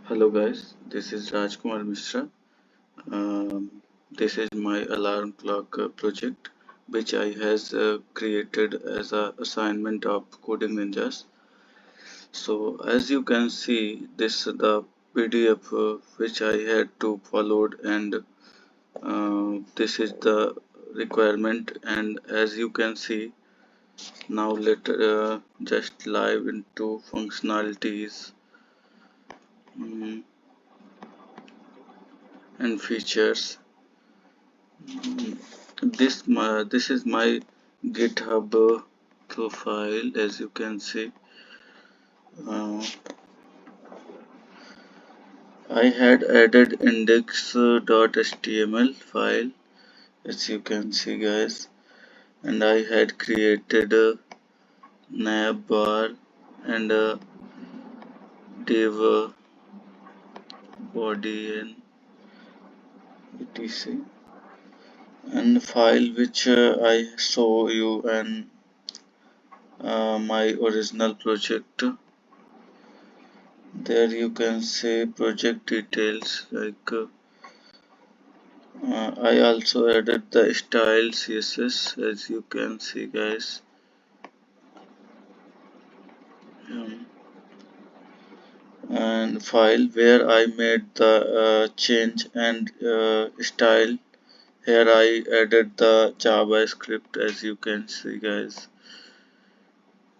Hello guys, this is Rajkumar Mishra. This is my alarm clock project which I has created as a assignment of Coding Ninjas. So as you can see, this is the PDF which I had to followed, and this is the requirement. And as you can see, now let just live into functionalities mm, and features. This is my GitHub profile. As you can see, uh, I had added index.html file, as you can see guys, and I had created a navbar and a div body and etc, and file which I show you and my original project. There you can say project details like I also added the style CSS, as you can see guys. Um, and file where I made the change and style. Here I added the JavaScript, as you can see guys.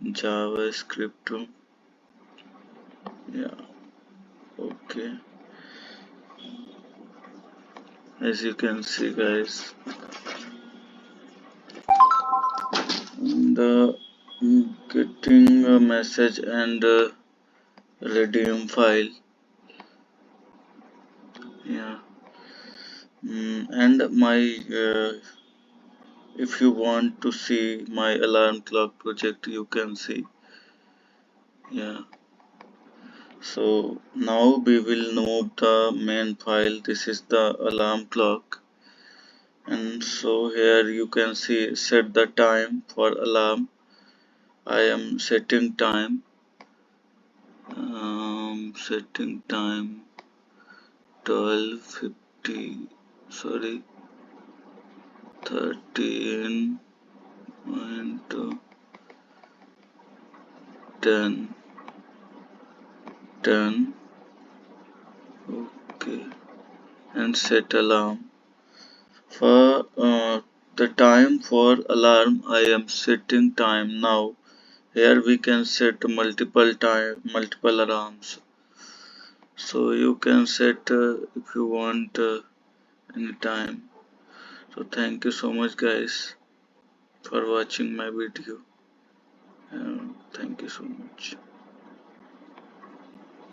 JavaScript. Yeah, okay. As you can see guys. The getting a message and redeem file. Yeah. And my if you want to see my alarm clock project, you can see. Yeah. So now we will move the main file. This is the alarm clock, and so here you can see set the time for alarm. I am setting time. Setting time 12:50. Sorry, 13 and 10. 10. Okay, and set alarm. For the time for alarm, I am setting time now. Here we can set multiple alarms. So you can set if you want any time. So thank you so much guys for watching my video. Thank you so much.